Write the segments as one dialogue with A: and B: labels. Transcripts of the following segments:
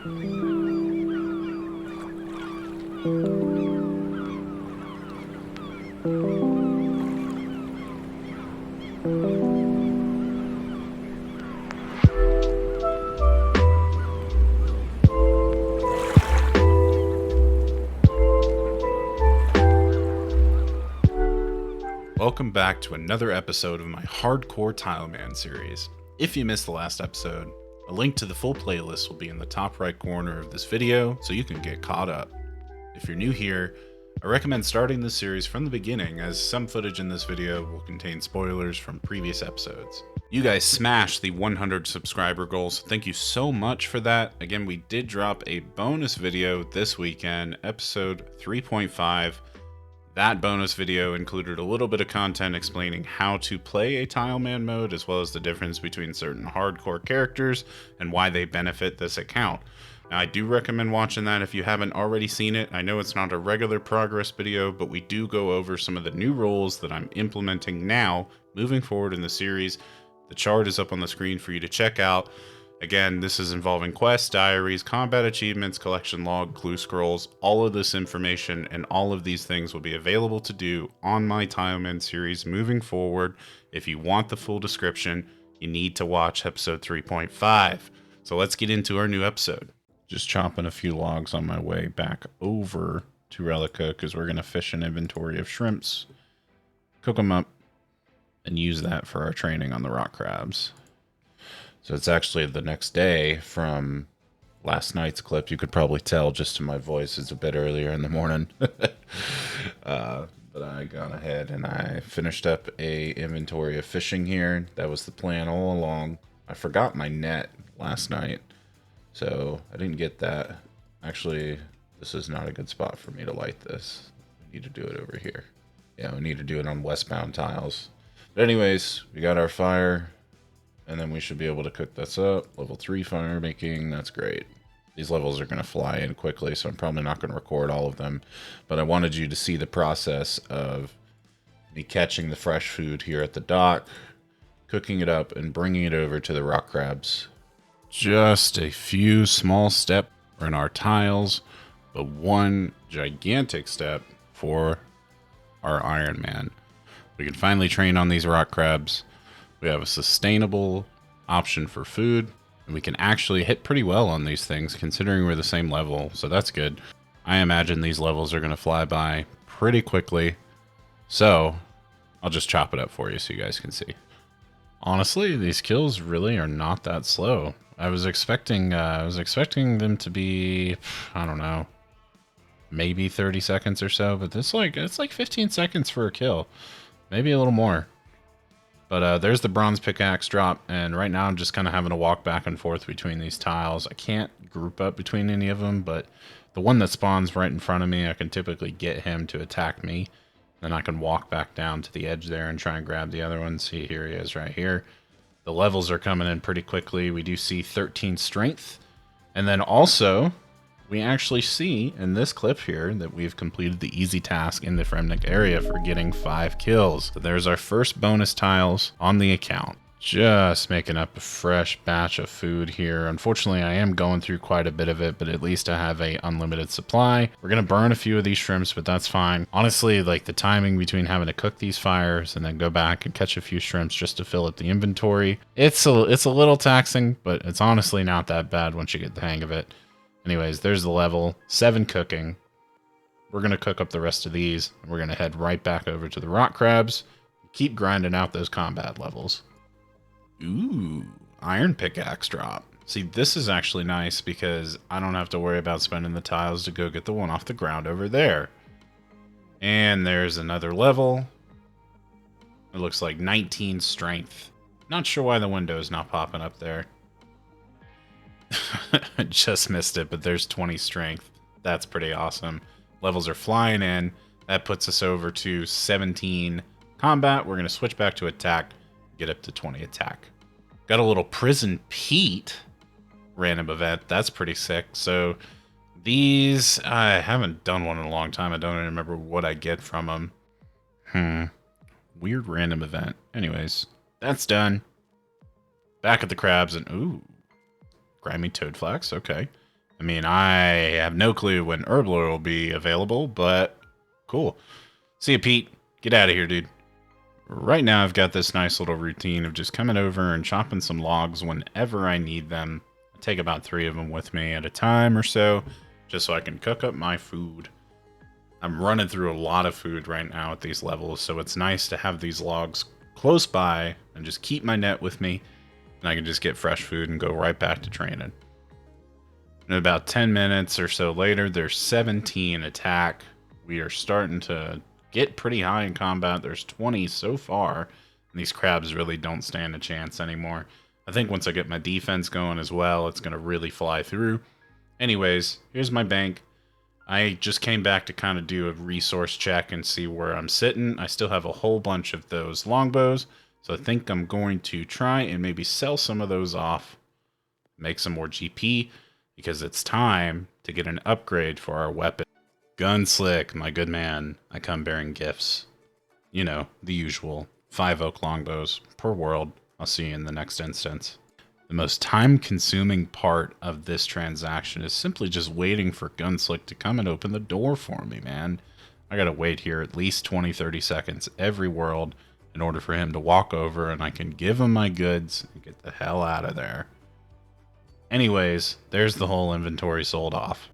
A: Welcome back to another episode of my Hardcore Tileman series. If you missed the last episode, a link to the full playlist will be in the top right corner of this video so you can get caught up. If you're new here, I recommend starting this series from the beginning, as some footage in this video will contain spoilers from previous episodes. You guys smashed the 100 subscriber goal, so thank you so much for that. Again, we did drop a bonus video this weekend, episode 3.5. That bonus video included a little bit of content explaining how to play a Tileman mode, as well as the difference between certain hardcore characters and why they benefit this account. Now, I do recommend watching that if you haven't already seen it. I know it's not a regular progress video, but we do go over some of the new roles that I'm implementing now, moving forward in the series. The chart is up on the screen for you to check out. Again, this is involving quests, diaries, combat achievements, collection log, clue scrolls. All of this information and all of these things will be available to do on my Tileman series moving forward. If you want the full description, you need to watch episode 3.5. So let's get into our new episode. Just chopping a few logs on my way back over to Relica because we're going to fish an inventory of shrimps, cook them up, and use that for our training on the rock crabs. So it's actually the next day from last night's clip. You could probably tell just to my voice, it's a bit earlier in the morning. But I gone ahead and I finished up a inventory of fishing here. That was the plan all along. I forgot my net last night, so I didn't get that. Actually, this is not a good spot for me to light this. We need to do it over here. Yeah, we need to do it on westbound tiles. But anyways, we got our fire. And then we should be able to cook this up. Level 3 fire making, that's great. These levels are going to fly in quickly, so I'm probably not going to record all of them. But I wanted you to see the process of me catching the fresh food here at the dock, cooking it up, and bringing it over to the rock crabs. Just a few small steps in our tiles, but one gigantic step for our Iron Man. We can finally train on these rock crabs. We have a sustainable option for food, and we can actually hit pretty well on these things considering we're the same level, so that's good. I imagine these levels are going to fly by pretty quickly, so I'll just chop it up for you so you guys can see. Honestly, these kills really are not that slow. I was expecting them to be, I don't know, maybe 30 seconds or so, but it's like 15 seconds for a kill, maybe a little more. But there's the bronze pickaxe drop, and right now I'm just kind of having to walk back and forth between these tiles. I can't group up between any of them, but the one that spawns right in front of me, I can typically get him to attack me. Then I can walk back down to the edge there and try and grab the other one. See, here he is right here. The levels are coming in pretty quickly. We do see 13 strength. And then also, we actually see in this clip here that we've completed the easy task in the Fremnik area for getting 5 kills. So there's our first bonus tiles on the account. Just making up a fresh batch of food here. Unfortunately, I am going through quite a bit of it, but at least I have a unlimited supply. We're going to burn a few of these shrimps, but that's fine. Honestly, like the timing between having to cook these fires and then go back and catch a few shrimps just to fill up the inventory, it's a little taxing, but it's honestly not that bad once you get the hang of it. Anyways, there's the level 7 cooking. We're going to cook up the rest of these. We're going to head right back over to the rock crabs. Keep grinding out those combat levels. Ooh, iron pickaxe drop. See, this is actually nice because I don't have to worry about spending the tiles to go get the one off the ground over there. And there's another level. It looks like 19 strength. Not sure why the window is not popping up there. I just missed it, but there's 20 strength. That's pretty awesome. Levels are flying in. That puts us over to 17 combat. We're going to switch back to attack, get up to 20 attack. Got a little Prison Pete random event. That's pretty sick. So these, I haven't done one in a long time. I don't even remember what I get from them. Weird random event. Anyways, that's done. Back at the crabs and ooh. Grimy toad flax, okay. I mean, I have no clue when herb lore will be available, but cool. See ya, Pete. Get out of here, dude. Right now, I've got this nice little routine of just coming over and chopping some logs whenever I need them. I take about 3 of them with me at a time or so, just so I can cook up my food. I'm running through a lot of food right now at these levels, so it's nice to have these logs close by and just keep my net with me, and I can just get fresh food and go right back to training. And about 10 minutes or so later, there's 17 attack. We are starting to get pretty high in combat. There's 20 so far, and these crabs really don't stand a chance anymore. I think once I get my defense going as well, it's going to really fly through. Anyways, here's my bank. I just came back to kind of do a resource check and see where I'm sitting. I still have a whole bunch of those longbows, so I think I'm going to try and maybe sell some of those off, make some more GP, because it's time to get an upgrade for our weapon. Gunslick, my good man, I come bearing gifts. You know, the usual. 5 oak longbows per world. I'll see you in the next instance. The most time-consuming part of this transaction is simply just waiting for Gunslick to come and open the door for me, man. I gotta wait here at least 20-30 seconds every world in order for him to walk over and I can give him my goods and get the hell out of there. Anyways, there's the whole inventory sold off.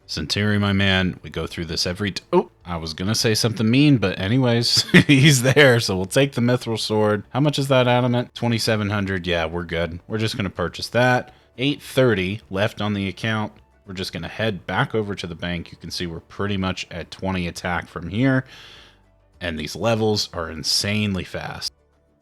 A: Centauri, my man, we go through this every... Oh, I was gonna say something mean, but anyways, he's there, so we'll take the mithril sword. How much is that adamant? 2,700. Yeah, we're good. We're just gonna purchase that. 830 left on the account. We're just gonna head back over to the bank. You can see we're pretty much at 20 attack from here, and these levels are insanely fast.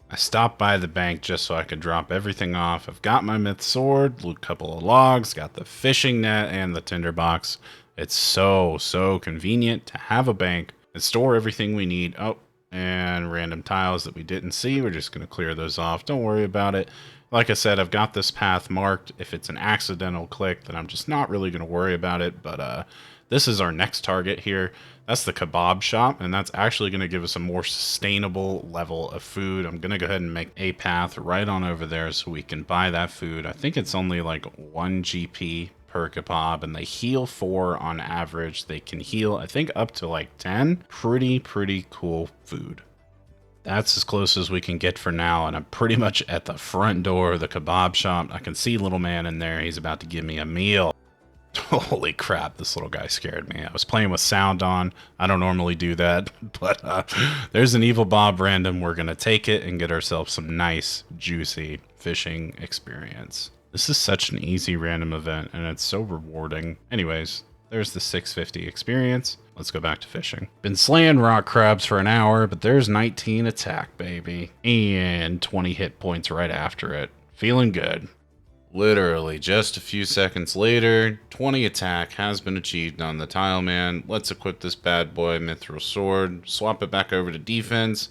A: I stopped by the bank just so I could drop everything off. I've got my myth sword, a couple of logs, got the fishing net, and the tinderbox. It's so convenient to have a bank and store everything we need. Oh, and random tiles that we didn't see. We're just going to clear those off. Don't worry about it. Like I said, I've got this path marked. If it's an accidental click, then I'm just not really going to worry about it. But this is our next target here. That's the kebab shop, and that's actually going to give us a more sustainable level of food. I'm going to go ahead and make a path right on over there so we can buy that food. I think it's only like 1 GP per kebab, and they heal 4 on average. They can heal, I think, up to like 10. Pretty cool food. That's as close as we can get for now, and I'm pretty much at the front door of the kebab shop. I can see little man in there. He's about to give me a meal. Holy crap, this little guy scared me. I was playing with sound on. I don't normally do that, but there's an evil Bob random. We're going to take it and get ourselves some nice, juicy fishing experience. This is such an easy random event, and it's so rewarding. Anyways, there's the 650 experience. Let's go back to fishing. Been slaying rock crabs for an hour, but there's 19 attack, baby. And 20 hit points right after it. Feeling good. Literally just a few seconds later, 20 attack has been achieved on the Tileman. Let's equip this bad boy mithril sword, swap it back over to defense.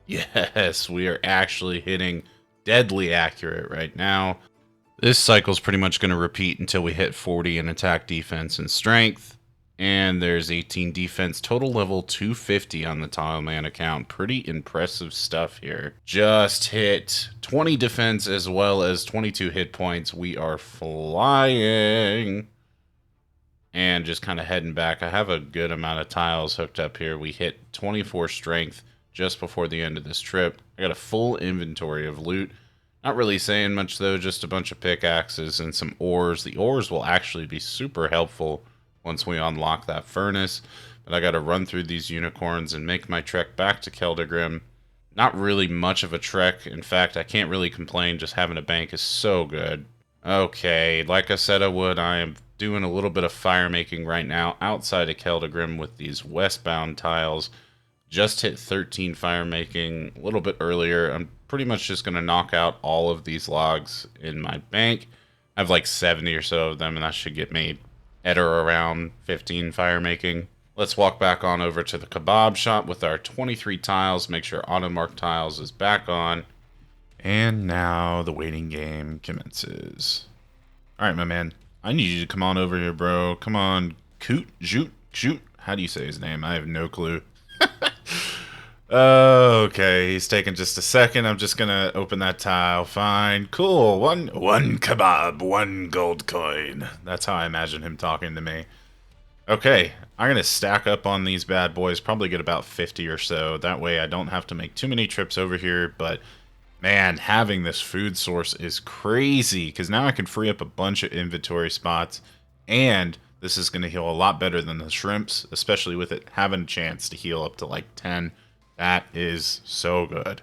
A: Yes, we are actually hitting deadly accurate right now. This cycle's pretty much going to repeat until we hit 40 in attack, defense, and strength. And there's 18 defense, total level 250 on the Tileman account. Pretty impressive stuff here. Just hit 20 defense as well as 22 hit points. We are flying. And just kind of heading back. I have a good amount of tiles hooked up here. We hit 24 strength just before the end of this trip. I got a full inventory of loot. Not really saying much though, just a bunch of pickaxes and some ores. The ores will actually be super helpful once we unlock that furnace. But I got to run through these unicorns and make my trek back to Keldagrim. Not really much of a trek. In fact, I can't really complain. Just having a bank is so good. Okay, like I said I would, I am doing a little bit of fire making right now outside of Keldagrim with these westbound tiles. Just hit 13 fire making a little bit earlier. I'm pretty much just going to knock out all of these logs in my bank. I have like 70 or so of them, and that should get me at or around 15 fire making. Let's walk back on over to the kebab shop with our 23 tiles. Make sure auto mark tiles is back on. And now the waiting game commences. All right, my man. I need you to come on over here, bro. Come on. Shoot. How do you say his name? I have no clue. Okay, he's taking just a second. I'm just gonna open that tile. Fine, cool. One kebab, one gold coin. That's how I imagine him talking to me. Okay, I'm gonna stack up on these bad boys. Probably get about 50 or so. That way I don't have to make too many trips over here. But man, having this food source is crazy because now I can free up a bunch of inventory spots, and this is gonna heal a lot better than the shrimps, especially with it having a chance to heal up to like 10. That is so good.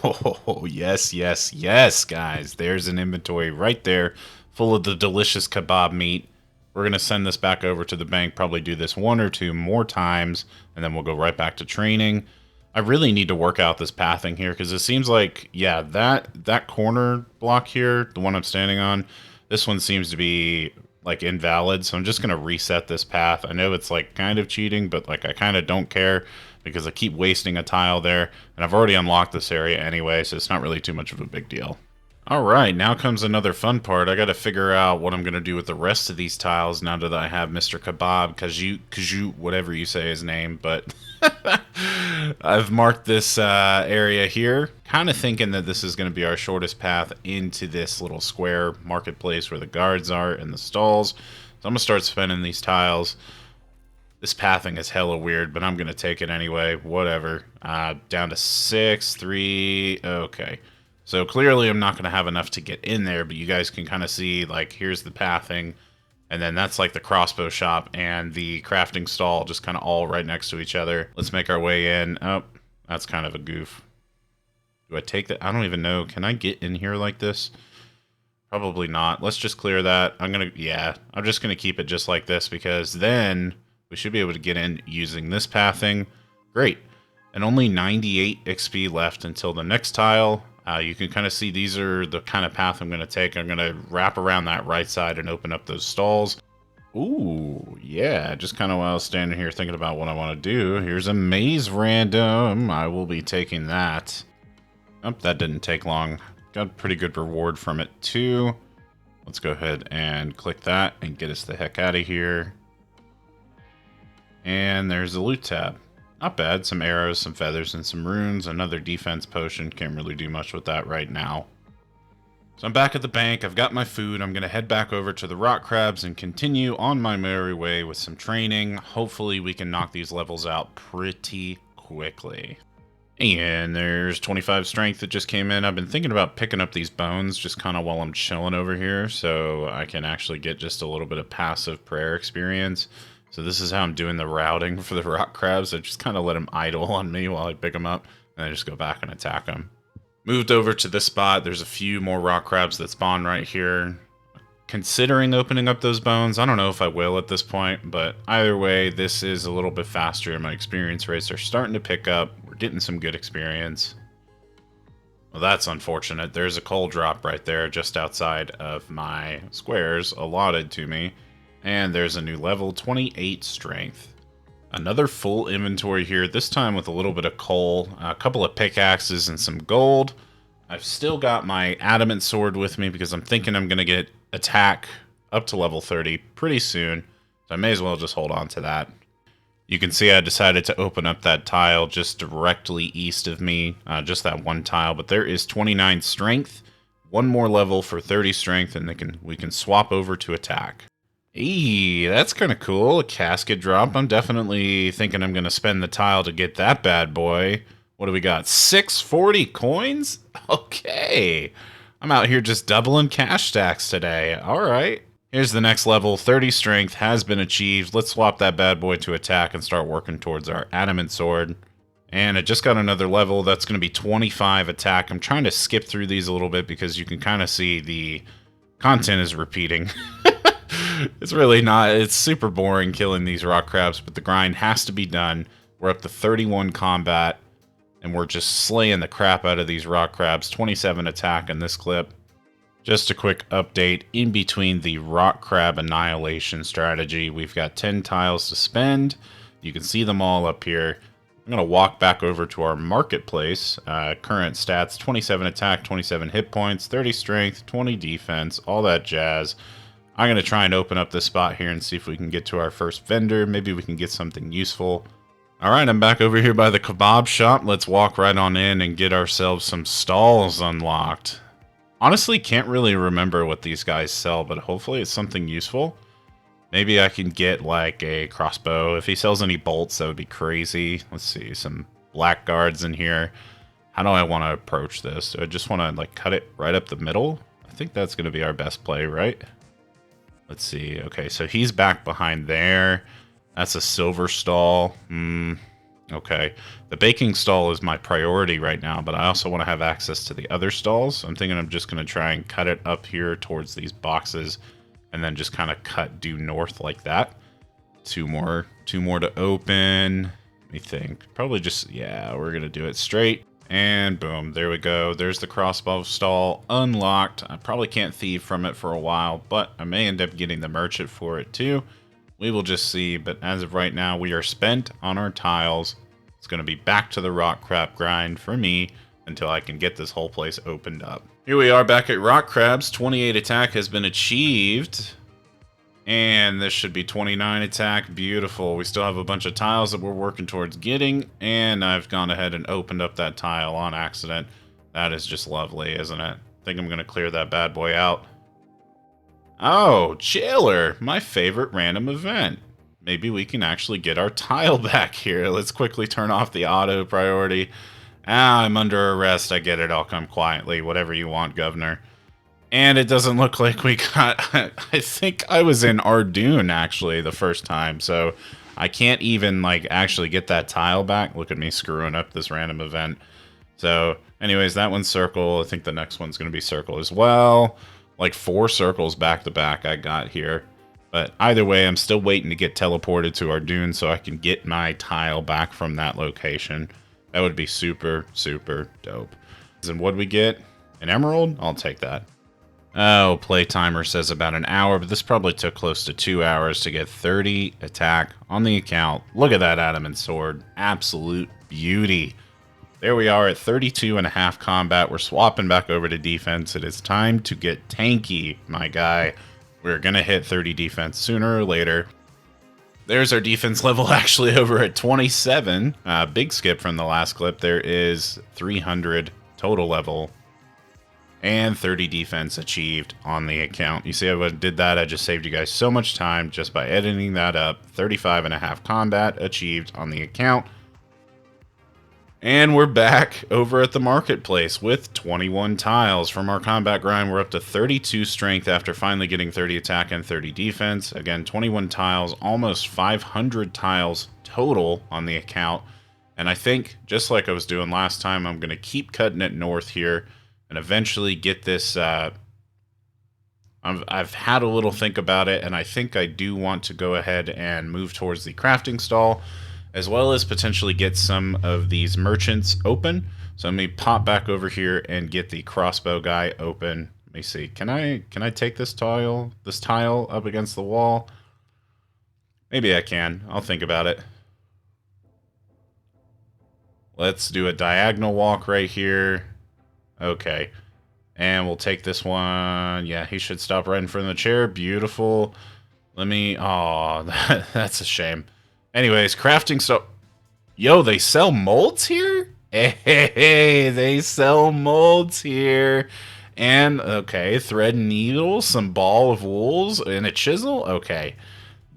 A: Oh, yes, yes, yes, guys. There's an inventory right there full of the delicious kebab meat. We're going to send this back over to the bank, probably do this 1 or 2 more times, and then we'll go right back to training. I really need to work out this pathing here because it seems like, yeah, that corner block here, the one I'm standing on, this one seems to be like invalid. So I'm just going to reset this path. I know it's like kind of cheating, but like I kind of don't care because I keep wasting a tile there, and I've already unlocked this area anyway, so it's not really too much of a big deal. Alright, now comes another fun part. I gotta figure out what I'm gonna do with the rest of these tiles now that I have Mr. Kebab, cause you, whatever you say his name, but I've marked this area here, kind of thinking that this is gonna be our shortest path into this little square marketplace where the guards are and the stalls. So I'm gonna start spinning these tiles. This pathing is hella weird, but I'm gonna take it anyway. Whatever. Down to 6, 3, okay. So clearly I'm not going to have enough to get in there, but you guys can kind of see, like, here's the pathing, and then that's like the crossbow shop and the crafting stall just kind of all right next to each other. Let's make our way in. Oh, that's kind of a goof. Do I take that? I don't even know. Can I get in here like this? Probably not. Let's just clear that. I'm just going to keep it just like this because then we should be able to get in using this pathing. Great. And only 98 XP left until the next tile. You can kind of see these are the kind of path I'm going to take. I'm going to wrap around that right side and open up those stalls. Ooh, yeah, just kind of while I was standing here thinking about what I want to do. Here's a maze random. I will be taking that. Oh, that didn't take long. Got a pretty good reward from it too. Let's go ahead and click that and get us the heck out of here. And there's the loot tab. Not bad. Some arrows, some feathers, and some runes. Another defense potion. Can't really do much with that right now. So I'm back at the bank. I've got my food. I'm going to head back over to the rock crabs and continue on my merry way with some training. Hopefully we can knock these levels out pretty quickly. And there's 25 strength that just came in. I've been thinking about picking up these bones just kind of while I'm chilling over here so I can actually get just a little bit of passive prayer experience. So this is how I'm doing the routing for the rock crabs. I just kind of let them idle on me while I pick them up, and I just go back and attack them. Moved over to this spot. There's a few more rock crabs that spawn right here. Considering opening up those bones. I don't know if I will at this point, but either way, this is a little bit faster, and my experience rates are starting to pick up. We're getting some good experience. Well, that's unfortunate. There's a coal drop right there just outside of my squares allotted to me. And there's a new level, 28 strength. Another full inventory here, this time with a little bit of coal, a couple of pickaxes, and some gold. I've still got my adamant sword with me because I'm thinking I'm going to get attack up to level 30 pretty soon. So I may as well just hold on to that. You can see I decided to open up that tile just directly east of me, just that one tile. But there is 29 strength, one more level for 30 strength, and we can swap over to attack. Eee, that's kind of cool. A casket drop. I'm definitely thinking I'm going to spend the tile to get that bad boy. What do we got? 640 coins? Okay. I'm out here just doubling cash stacks today. All right. Here's the next level. 30 strength has been achieved. Let's swap that bad boy to attack and start working towards our adamant sword. And it just got another level. That's going to be 25 attack. I'm trying to skip through these a little bit because you can kind of see the content is repeating. It's really not. It's super boring killing these rock crabs, but the grind has to be done. We're up to 31 combat, and we're just slaying the crap out of these rock crabs. 27 attack in this clip. Just a quick update. In between the rock crab annihilation strategy, we've got 10 tiles to spend. You can see them all up here. I'm going to walk back over to our marketplace. Current stats, 27 attack, 27 hit points, 30 strength, 20 defense, all that jazz. I'm going to try and open up this spot here and see if we can get to our first vendor. Maybe we can get something useful. All right, I'm back over here by the kebab shop. Let's walk right on in and get ourselves some stalls unlocked. Honestly, can't really remember what these guys sell, but hopefully it's something useful. Maybe I can get like a crossbow. If he sells any bolts, that would be crazy. Let's see, some black guards in here. How do I want to approach this? Do I just want to like cut it right up the middle? I think that's going to be our best play, right? Let's see. Okay, so he's back behind there. That's a silver stall. Okay. The baking stall is my priority right now, but I also want to have access to the other stalls. I'm thinking I'm just going to try and cut it up here towards these boxes and then just kind of cut due north like that. Two more to open. Let me think. Probably just, yeah, we're going to do it straight. And boom, there we go. There's the crossbow stall unlocked. I probably can't thieve from it for a while, but I may end up getting the merchant for it too. We will just see, but as of right now, we are spent on our tiles. It's going to be back to the rock crab grind for me until I can get this whole place opened up. Here we are back at rock crabs. 28 attack has been achieved. And this should be 29 attack. Beautiful. We still have a bunch of tiles that we're working towards getting. And I've gone ahead and opened up that tile on accident. That is just lovely, isn't it? I think I'm going to clear that bad boy out. Oh, Jailer, my favorite random event. Maybe we can actually get our tile back here. Let's quickly turn off the auto priority. I'm under arrest. I get it. I'll come quietly. Whatever you want, Governor. And it doesn't look like we got... I think I was in Ardoon, actually, the first time. So I can't even, like, actually get that tile back. Look at me screwing up this random event. So, anyways, that one's circle. I think the next one's going to be circle as well. Like 4 circles back to back I got here. But either way, I'm still waiting to get teleported to Ardoon so I can get my tile back from that location. That would be super, super dope. And what'd we get? An emerald? I'll take that. Oh, play timer says about an hour, but this probably took close to 2 hours to get 30 attack on the account. Look at that adamant sword. Absolute beauty. There we are at 32.5 combat. We're swapping back over to defense. It is time to get tanky, my guy. We're going to hit 30 defense sooner or later. There's our defense level actually over at 27. Big skip from the last clip. There is 300 total level and 30 defense achieved on the account. You see how I did that? I just saved you guys so much time just by editing that up. 35.5 combat achieved on the account. And we're back over at the marketplace with 21 tiles. From our combat grind, we're up to 32 strength after finally getting 30 attack and 30 defense. Again, 21 tiles, almost 500 tiles total on the account. And I think, just like I was doing last time, I'm going to keep cutting it north here and eventually get this... I've had a little think about it, and I think I do want to go ahead and move towards the crafting stall, as well as potentially get some of these merchants open. So let me pop back over here and get the crossbow guy open. Let me see. Can I take this tile up against the wall? Maybe I can. I'll think about it. Let's do a diagonal walk right here. Okay. And we'll take this one. Yeah, he should stop right in front of the chair. Beautiful. Let me... Oh, that's a shame. Anyways, crafting stuff. Yo, they sell molds here? Hey, they sell molds here. And, okay, thread and needle, some ball of wools, and a chisel? Okay.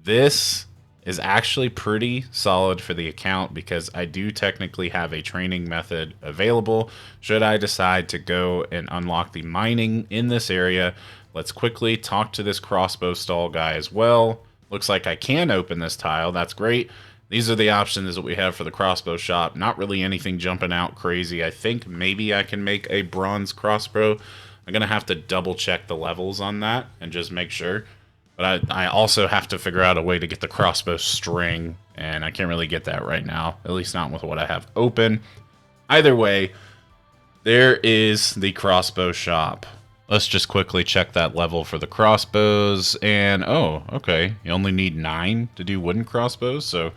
A: This is actually pretty solid for the account because I do technically have a training method available should I decide to go and unlock the mining in this area. Let's quickly talk to this crossbow stall guy as well. Looks like I can open this tile. That's great. These are the options that we have for the crossbow shop. Not really anything jumping out crazy. I think maybe I can make a bronze crossbow. I'm going to have to double check the levels on that and just make sure. But I also have to figure out a way to get the crossbow string, and I can't really get that right now, at least not with what I have open. Either way, there is the crossbow shop. Let's just quickly check that level for the crossbows, and oh, okay, you only need 9 to do wooden crossbows, so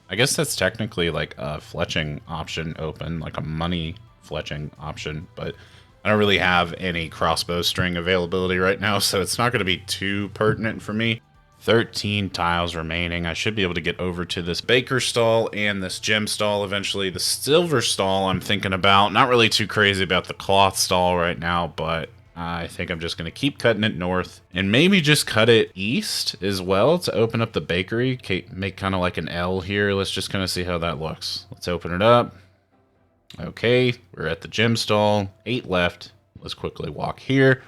A: I guess that's technically like a fletching option open, like a money fletching option, but I don't really have any crossbow string availability right now, so it's not going to be too pertinent for me. 13 tiles remaining. I should be able to get over to this baker stall and this gem stall eventually. The silver stall I'm thinking about. Not really too crazy about the cloth stall right now, but I think I'm just going to keep cutting it north and maybe just cut it east as well to open up the bakery. Make kind of like an L here. Let's just kind of see how that looks. Let's open it up. Okay, we're at the gem stall. 8 left. Let's quickly walk here.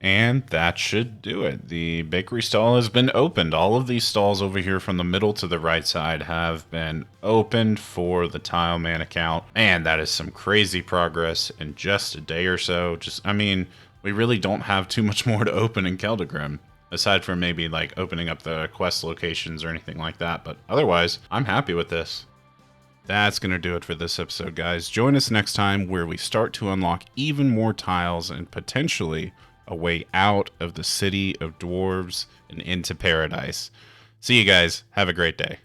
A: And that should do it. The bakery stall has been opened. All of these stalls over here from the middle to the right side have been opened for the Tileman account. And that is some crazy progress in just a day or so. I mean, we really don't have too much more to open in Keldagrim, aside from maybe like opening up the quest locations or anything like that. But otherwise, I'm happy with this. That's going to do it for this episode, guys. Join us next time where we start to unlock even more tiles and potentially a way out of the city of dwarves and into paradise. See you guys. Have a great day.